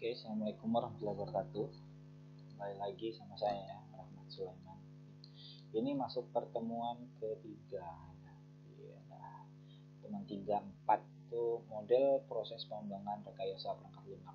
Oke, Assalamualaikum warahmatullahi wabarakatuh. Kembali lagi sama saya, Rahmat Sulaiman. Ini masuk pertemuan ketiga. Ya, teman 3-4 itu model proses pengembangan rekayasa perangkat lunak.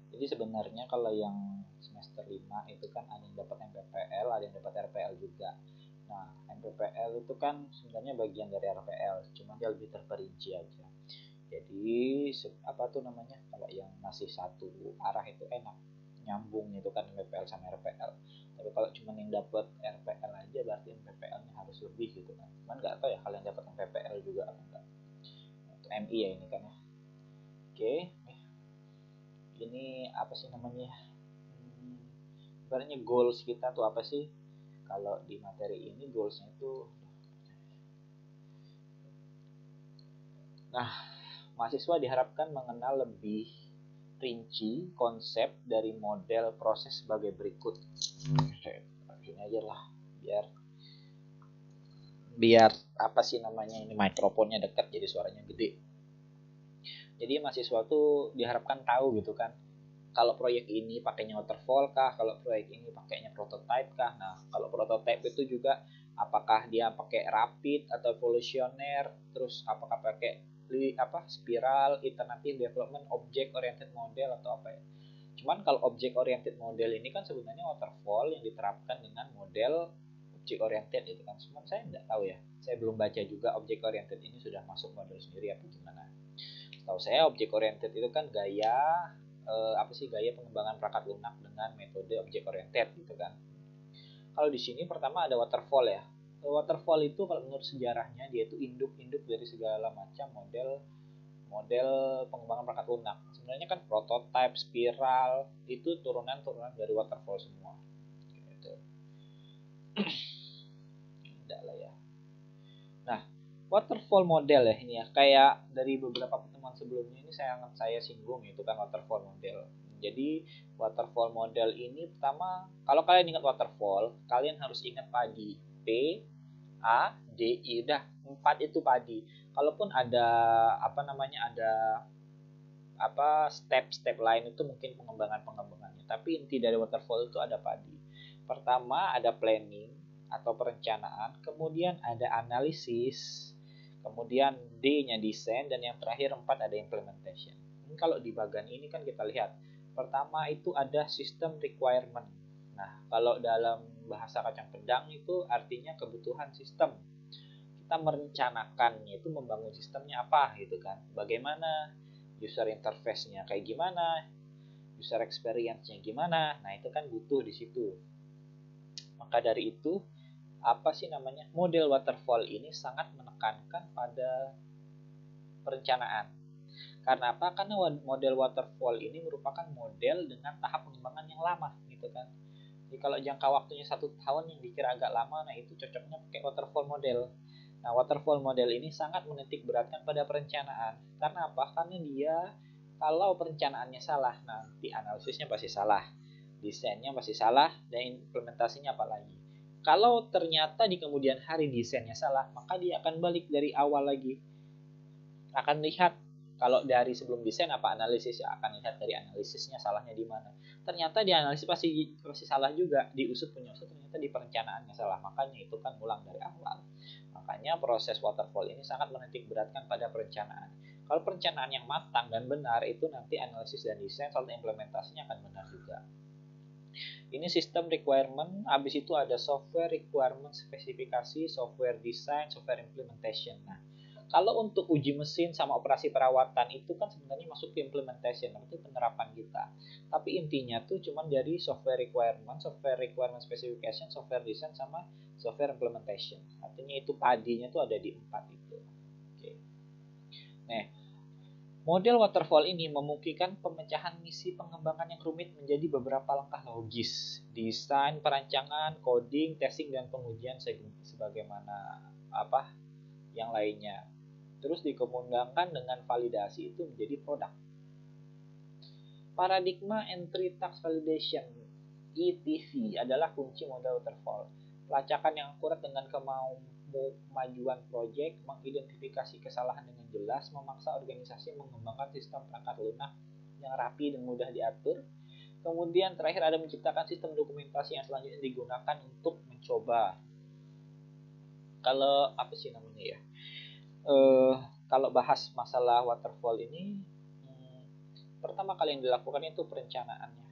Jadi sebenarnya kalau yang semester 5 itu kan ada yang dapat MPPL, ada yang dapat RPL juga. Nah, MPPL itu kan sebenarnya bagian dari RPL, cuma dia lebih terperinci aja. Jadi apa tuh namanya, kalau yang masih satu arah itu enak nyambung itu kan MPPL sama RPL. Tapi kalau cuma yang dapat RPL aja berarti MPPL-nya harus lebih gitu kan. Cuman nggak tahu ya kalian dapat MPPL juga apa enggak. Itu MI ya ini kan ya. Oke, ini apa sih namanya? Sebenarnya goals kita tuh apa sih? Kalau di materi ini goalsnya itu, nah, mahasiswa diharapkan mengenal lebih rinci konsep dari model proses sebagai berikut. Ini aja lah, biar apa sih namanya, ini mikrofonnya dekat jadi suaranya gede. Jadi mahasiswa tuh diharapkan tahu gitu kan, kalau proyek ini pakainya waterfall kah, kalau proyek ini pakainya prototype kah. Nah, kalau prototype itu juga apakah dia pakai rapid atau evolusioner, terus apakah pakai spiral, iterative development, object oriented model atau apa ya. Cuman kalau object oriented model ini kan sebenarnya waterfall yang diterapkan dengan model object oriented itu kan. Cuman saya nggak tahu ya, saya belum baca juga object oriented ini sudah masuk model sendiri apa gimana. Tahu saya object oriented itu kan gaya gaya pengembangan perangkat lunak dengan metode object oriented gitu kan. Kalau di sini pertama ada waterfall ya. Waterfall itu kalau menurut sejarahnya dia itu induk-induk dari segala macam model pengembangan perangkat lunak. Sebenarnya kan prototype, spiral itu turunan-turunan dari waterfall semua. Gitu. Tidak lah ya. Nah, waterfall model ya ini ya, kayak dari beberapa pertemuan sebelumnya ini saya singgung itu kan waterfall model. Jadi waterfall model ini pertama, kalau kalian ingat waterfall, kalian harus ingat padi. P, A, D, I, udah 4 itu padi. Kalaupun ada step-step lain itu mungkin pengembangannya. Tapi inti dari waterfall itu ada padi. Pertama ada planning atau perencanaan, kemudian ada analisis, kemudian D-nya desain, dan yang terakhir 4 ada implementation. Ini kalau di bagian ini kan kita lihat, pertama itu ada system requirement. Nah, kalau dalam bahasa kacang pedang itu artinya kebutuhan sistem. Kita merencanakan itu membangun sistemnya apa gitu kan. Bagaimana user interface-nya kayak gimana, user experience-nya gimana. Nah, itu kan butuh di situ. Maka dari itu, model waterfall ini sangat menekankan pada perencanaan. Karena apa? Karena model waterfall ini merupakan model dengan tahap pengembangan yang lama gitu kan. Jadi kalau jangka waktunya 1 tahun yang dikira agak lama, nah itu cocoknya pakai waterfall model. Nah, waterfall model ini sangat menitik beratkan pada perencanaan. Karena apa? Karena dia kalau perencanaannya salah, nanti analisisnya pasti salah, desainnya pasti salah, dan implementasinya apalagi. Kalau ternyata di kemudian hari desainnya salah, maka dia akan balik dari awal lagi. Akan lihat kalau dari sebelum desain apa analisis, ya akan lihat dari analisisnya salahnya di mana. Ternyata di analisis pasti salah juga, diusut ternyata di perencanaannya salah. Makanya itu kan ulang dari awal. Makanya proses waterfall ini sangat menitik beratkan pada perencanaan. Kalau perencanaan yang matang dan benar, itu nanti analisis dan desain soal implementasinya akan benar juga. Ini sistem requirement, habis itu ada software requirement spesifikasi, software design, software implementation. Nah, kalau untuk uji mesin sama operasi perawatan itu kan sebenarnya masuk ke implementation, itu penerapan kita. Tapi intinya tuh cuma dari software requirement specification, software design sama software implementation. Artinya itu padinya tuh ada di 4 itu. Oke. Nah, model waterfall ini memungkinkan pemecahan misi pengembangan yang rumit menjadi beberapa langkah logis. Desain, perancangan, coding, testing, dan pengujian sebagaimana yang lainnya. Terus dikembangkan dengan validasi itu menjadi produk. Paradigma Entry Task Validation (ETV) adalah kunci model waterfall. Pelacakan yang akurat dengan kemajuan proyek, mengidentifikasi kesalahan dengan jelas, memaksa organisasi mengembangkan sistem perangkat lunak yang rapi dan mudah diatur. Kemudian terakhir ada menciptakan sistem dokumentasi yang selanjutnya digunakan untuk mencoba. Kalau apa sih namanya ya? Kalau bahas masalah waterfall ini, pertama kali yang dilakukan itu perencanaannya.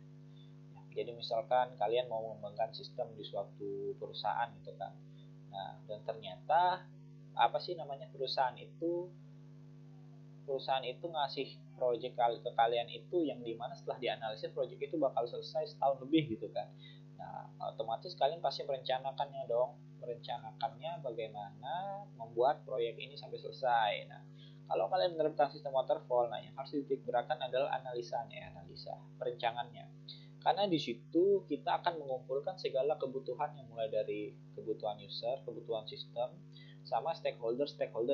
Jadi misalkan kalian mau mengembangkan sistem di suatu perusahaan gitu kan. Nah, dan ternyata apa sih namanya perusahaan itu ngasih proyek ke kalian itu yang dimana setelah dianalisis proyek itu bakal selesai setahun lebih gitu kan. Nah, otomatis kalian pasti merencanakannya dong, merencanakannya bagaimana membuat proyek ini sampai selesai. Nah, kalau kalian menerapkan sistem waterfall, nah yang harus dititik beratkan adalah analisa perencanannya. Karena di situ kita akan mengumpulkan segala kebutuhan yang mulai dari kebutuhan user, kebutuhan sistem, sama stakeholder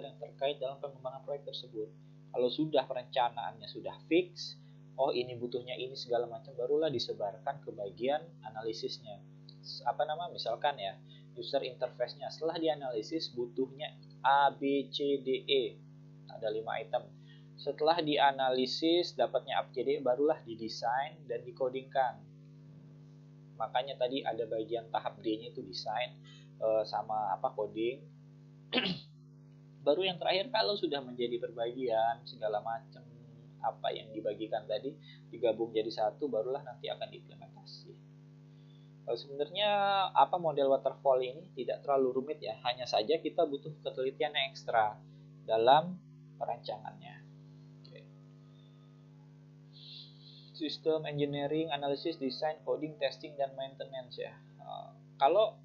yang terkait dalam pengembangan proyek tersebut. Kalau sudah perencanaannya sudah fix, oh ini butuhnya ini segala macam, barulah disebarkan ke bagian analisisnya. Misalkan ya, user interface-nya setelah dianalisis butuhnya A, B, C, D, E. Ada 5 item. Setelah dianalisis dapatnya A, B, C, D, E, barulah didesain dan dikodingkan. Makanya tadi ada bagian tahap D-nya itu desain sama coding. Baru yang terakhir kalau sudah menjadi berbagian segala macam apa yang dibagikan tadi digabung jadi satu, barulah nanti akan diimplementasi. Sebenarnya model waterfall ini tidak terlalu rumit ya, hanya saja kita butuh ketelitian yang ekstra dalam perancangannya. Sistem engineering, analisis, desain, coding, testing, dan maintenance ya. Kalau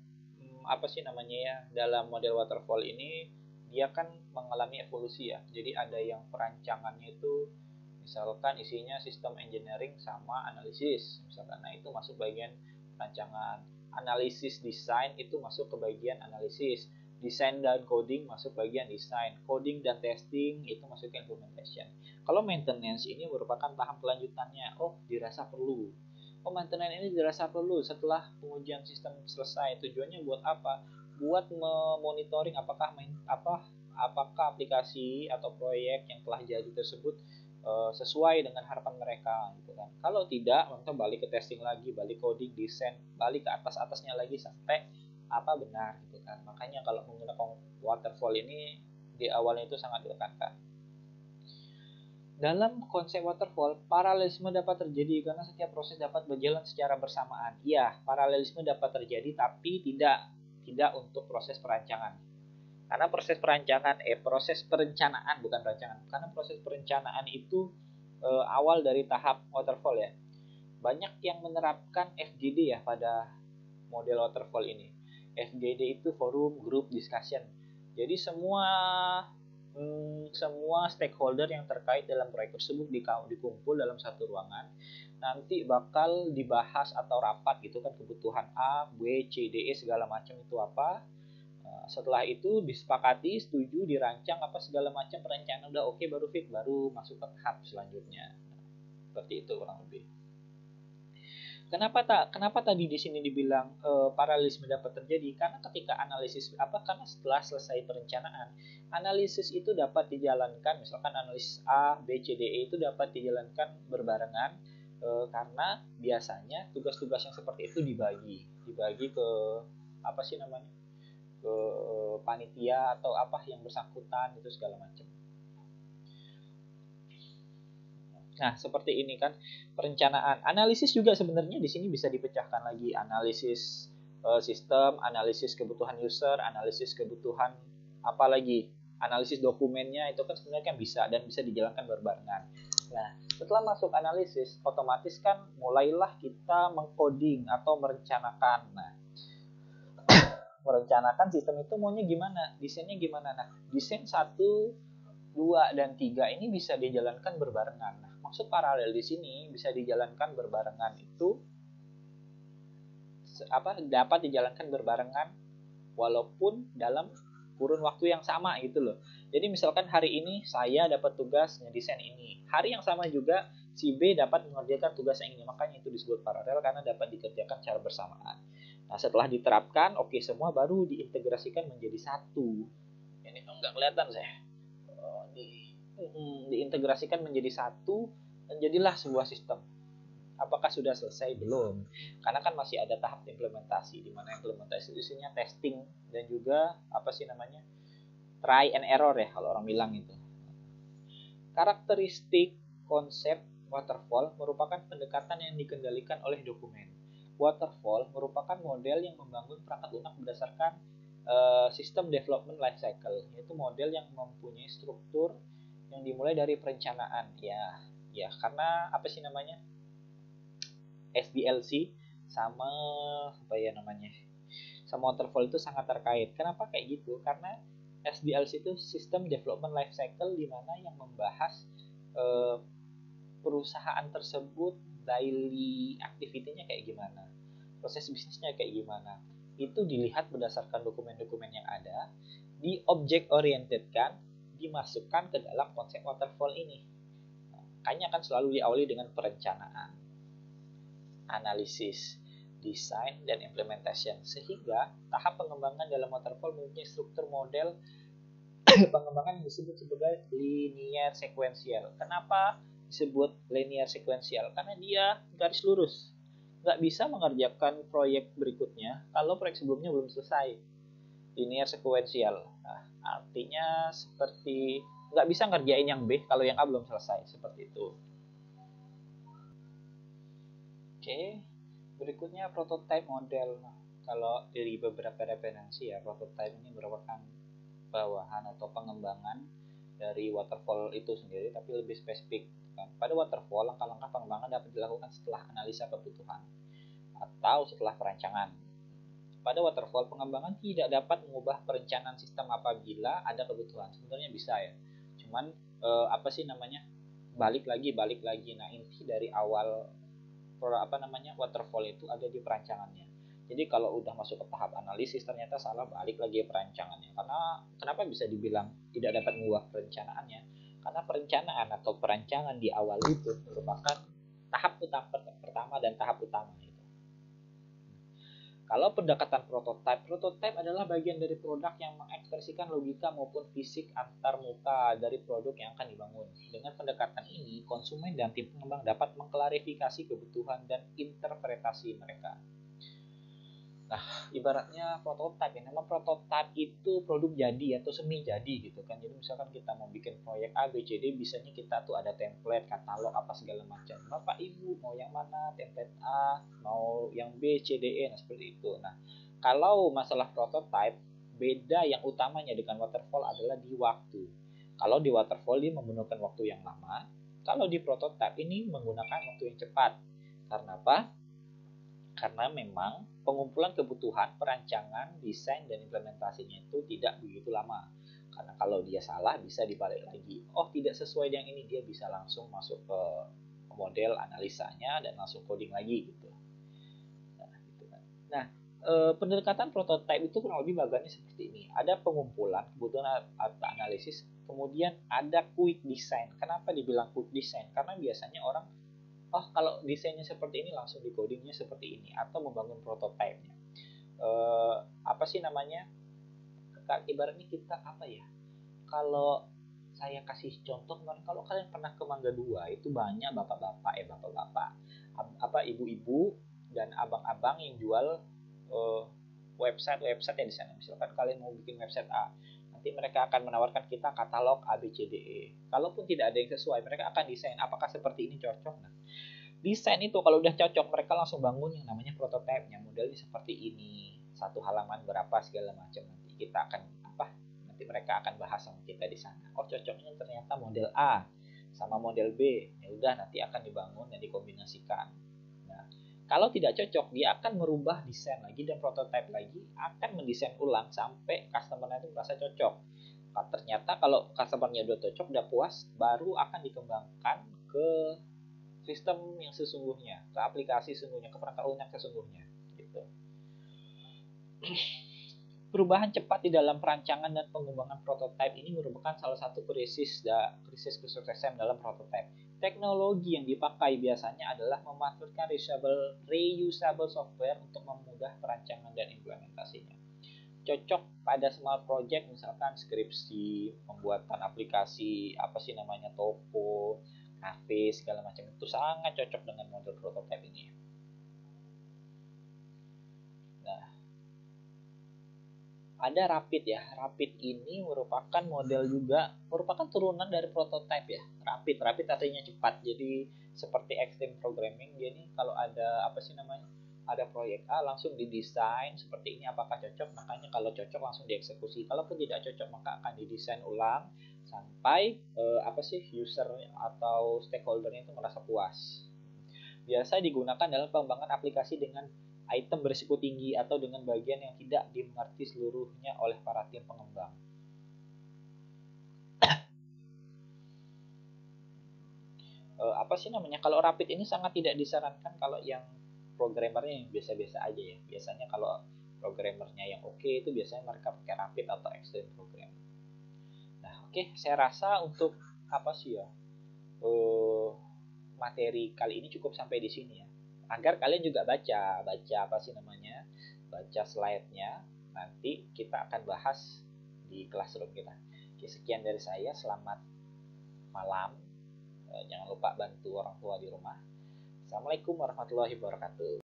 dalam model waterfall ini dia kan mengalami evolusi ya. Jadi ada yang perancangannya itu misalkan isinya sistem engineering sama analisis misalkan. Nah, itu masuk bagian perancangan. Analisis desain itu masuk ke bagian analisis. Desain dan coding masuk bagian desain. Coding dan testing itu masuk ke implementation. Kalau maintenance ini merupakan tahap kelanjutannya. Dirasa perlu. Maintenance ini dirasa perlu setelah pengujian sistem selesai. Tujuannya buat apa? Buat memonitoring apakah aplikasi atau proyek yang telah jadi tersebut sesuai dengan harapan mereka gitu kan. Kalau tidak, maka balik ke testing lagi, balik coding, desain, balik ke atasnya lagi sampai benar gitu kan. Makanya kalau menggunakan waterfall ini di awalnya itu sangat ditekankan. Dalam konsep waterfall, paralelisme dapat terjadi karena setiap proses dapat berjalan secara bersamaan. Iya, paralelisme dapat terjadi tapi tidak untuk proses perancangan. Karena proses perencanaan bukan perancangan. Karena proses perencanaan itu awal dari tahap waterfall ya. Banyak yang menerapkan FGD ya pada model waterfall ini. FGD itu forum group discussion. Jadi semua stakeholder yang terkait dalam proyek tersebut dikumpul dalam satu ruangan. Nanti bakal dibahas atau rapat gitu kan, kebutuhan A, B, C, D, E segala macam itu apa. Setelah itu disepakati, setuju, dirancang segala macam perencanaan udah oke, baru fit, baru masuk ke tahap selanjutnya. Seperti itu kurang lebih. Kenapa tadi di sini dibilang paralelisme dapat terjadi? Karena ketika analisis karena setelah selesai perencanaan, analisis itu dapat dijalankan, misalkan analisis A, B, C, D, E itu dapat dijalankan berbarengan karena biasanya tugas-tugas yang seperti itu dibagi ke ke panitia atau yang bersangkutan itu segala macam. Nah, seperti ini kan perencanaan. Analisis juga sebenarnya di sini bisa dipecahkan lagi. Analisis sistem, analisis kebutuhan user, analisis kebutuhan analisis dokumennya itu kan sebenarnya kan bisa dan bisa dijalankan berbarengan. Nah, setelah masuk analisis, otomatis kan mulailah kita mengcoding atau merencanakan. Nah, merencanakan sistem itu maunya gimana, desainnya gimana. Nah, desain 1, 2, dan 3 ini bisa dijalankan berbarengan. Nah, maksud paralel di sini bisa dijalankan berbarengan itu dapat dijalankan berbarengan walaupun dalam kurun waktu yang sama gitu loh. Jadi misalkan hari ini saya dapat tugas ngedesain ini, hari yang sama juga si B dapat mengerjakan tugas yang ini, makanya itu disebut paralel karena dapat dikerjakan secara bersamaan. Nah, setelah diterapkan oke semua, baru diintegrasikan menjadi satu. Ini enggak kelihatan saya. Diintegrasikan menjadi satu, dan jadilah sebuah sistem. Apakah sudah selesai? Belum, karena kan masih ada tahap implementasi, di mana implementasi isinya testing dan juga apa sih namanya, try and error ya kalau orang bilang itu. Karakteristik konsep waterfall merupakan pendekatan yang dikendalikan oleh dokumen. Waterfall merupakan model yang membangun perangkat lunak berdasarkan sistem development life cycle, yaitu model yang mempunyai struktur yang dimulai dari perencanaan. Ya, karena apa sih namanya, SDLC sama apa ya namanya, sama waterfall itu sangat terkait. Kenapa kayak gitu? Karena SDLC itu System Development Life Cycle, di mana yang membahas perusahaan tersebut daily activity-nya kayak gimana, proses bisnisnya kayak gimana. Itu dilihat berdasarkan dokumen-dokumen yang ada, di object oriented kan, dimasukkan ke dalam konsep waterfall ini. Makanya kan selalu diawali dengan perencanaan, analisis, desain, dan implementation. Sehingga tahap pengembangan dalam waterfall mempunyai struktur model pengembangan yang disebut sebagai linear sequential. Kenapa disebut linear sequential? Karena dia garis lurus. Nggak bisa mengerjakan proyek berikutnya kalau proyek sebelumnya belum selesai. Linear sequential. Nah, artinya seperti nggak bisa ngerjain yang B kalau yang A belum selesai. Seperti itu. Oke, berikutnya prototype model. Nah, kalau dari beberapa referensi ya, prototype ini merupakan bawahan atau pengembangan dari waterfall itu sendiri, tapi lebih spesifik. Pada waterfall, langkah-langkah pengembangan dapat dilakukan setelah analisa kebutuhan atau setelah perancangan. Pada waterfall, pengembangan tidak dapat mengubah perencanaan sistem apabila ada kebutuhan. Sebenarnya bisa ya, cuman apa sih namanya, balik lagi. Nah, inti dari awal waterfall itu ada di perancangannya. Jadi kalau udah masuk ke tahap analisis ternyata salah, balik lagi perancangannya. Karena kenapa bisa dibilang tidak dapat mengubah perencanaannya? Karena perencanaan atau perancangan di awal itu merupakan tahap pertama dan tahap utama itu. Kalau pendekatan prototype adalah bagian dari produk yang mengekspresikan logika maupun fisik antar muka dari produk yang akan dibangun. Dengan pendekatan ini, konsumen dan tim pengembang dapat mengklarifikasi kebutuhan dan interpretasi mereka. Nah, ibaratnya prototype, yang nama prototype itu produk jadi atau semi jadi gitu kan. Jadi misalkan kita mau bikin proyek A, B, C, D, biasanya kita tuh ada template, katalog, apa segala macam. Bapak Ibu mau yang mana? Template A, mau yang B, C, D, E, nah seperti itu. Nah, kalau masalah prototype, beda yang utamanya dengan waterfall adalah di waktu. Kalau di waterfall dia menggunakan waktu yang lama, kalau di prototype ini menggunakan waktu yang cepat. Karena apa? Karena memang pengumpulan kebutuhan, perancangan, desain, dan implementasinya itu tidak begitu lama. Karena kalau dia salah bisa dibalik lagi. Oh, tidak sesuai dengan ini, dia bisa langsung masuk ke model analisanya dan langsung coding lagi gitu. Nah, gitu kan. Nah, pendekatan prototype itu kurang lebih bagiannya seperti ini. Ada pengumpulan kebutuhan atau analisis, kemudian ada quick design. Kenapa dibilang quick design? Karena biasanya orang, oh kalau desainnya seperti ini langsung di codingnya seperti ini, atau membangun prototipenya. Apa sih namanya, ibaratnya kita apa ya, kalau saya kasih contoh kemarin, kalau kalian pernah ke Mangga 2 itu banyak bapak-bapak apa ibu-ibu dan abang-abang yang jual website yang di sana. Misalkan kalian mau bikin website A, nanti mereka akan menawarkan kita katalog A, B, C, D, E. Kalaupun tidak ada yang sesuai, mereka akan desain apakah seperti ini cocok. Nah, desain itu kalau udah cocok, mereka langsung bangun yang namanya prototipenya, modelnya seperti ini, satu halaman berapa segala macam. Nanti kita akan nanti mereka akan bahas sama kita di sana. Oh, cocoknya ternyata model A sama model B, ya udah nanti akan dibangun dan dikombinasikan. Nah, kalau tidak cocok, dia akan merubah desain lagi dan prototipe lagi, akan mendesain ulang sampai customer itu merasa cocok. Ternyata kalau customer-nya udah cocok, udah puas, baru akan dikembangkan ke sistem yang sesungguhnya, ke aplikasi sesungguhnya, ke perangkat lunak sesungguhnya gitu. Perubahan cepat di dalam perancangan dan pengembangan prototipe ini merupakan salah satu krisis kesuksesan dalam prototipe. Teknologi yang dipakai biasanya adalah memanfaatkan reusable software untuk memudahkan perancangan dan implementasinya. Cocok pada small project, misalkan skripsi, pembuatan aplikasi, apa sih namanya, toko, kafe segala macam itu sangat cocok dengan model prototype ini. Nah, ada Rapid ya. Rapid ini merupakan model juga, merupakan turunan dari prototype ya. Rapid artinya cepat. Jadi seperti extreme programming. Jadi kalau ada apa sih namanya? Ada proyek A langsung didesain seperti ini, apakah cocok? Makanya kalau cocok langsung dieksekusi. Kalaupun tidak cocok maka akan didesain ulang sampai apa sih user atau stakeholdernya itu merasa puas. Biasa digunakan dalam pengembangan aplikasi dengan item berisiko tinggi atau dengan bagian yang tidak dimengerti seluruhnya oleh para tim pengembang. Apa sih namanya? Kalau Rapid ini sangat tidak disarankan kalau yang programmernya yang biasa-biasa aja ya. Biasanya kalau programmernya yang oke itu biasanya mereka pakai Rapid atau Extreme Program. Nah, oke, saya rasa untuk apa sih ya? Materi kali ini cukup sampai di sini ya. Agar kalian juga baca apa sih namanya? Baca slide-nya. Nanti kita akan bahas di classroom kita. Oke, sekian dari saya. Selamat malam. Jangan lupa bantu orang tua di rumah. Assalamualaikum warahmatullahi wabarakatuh.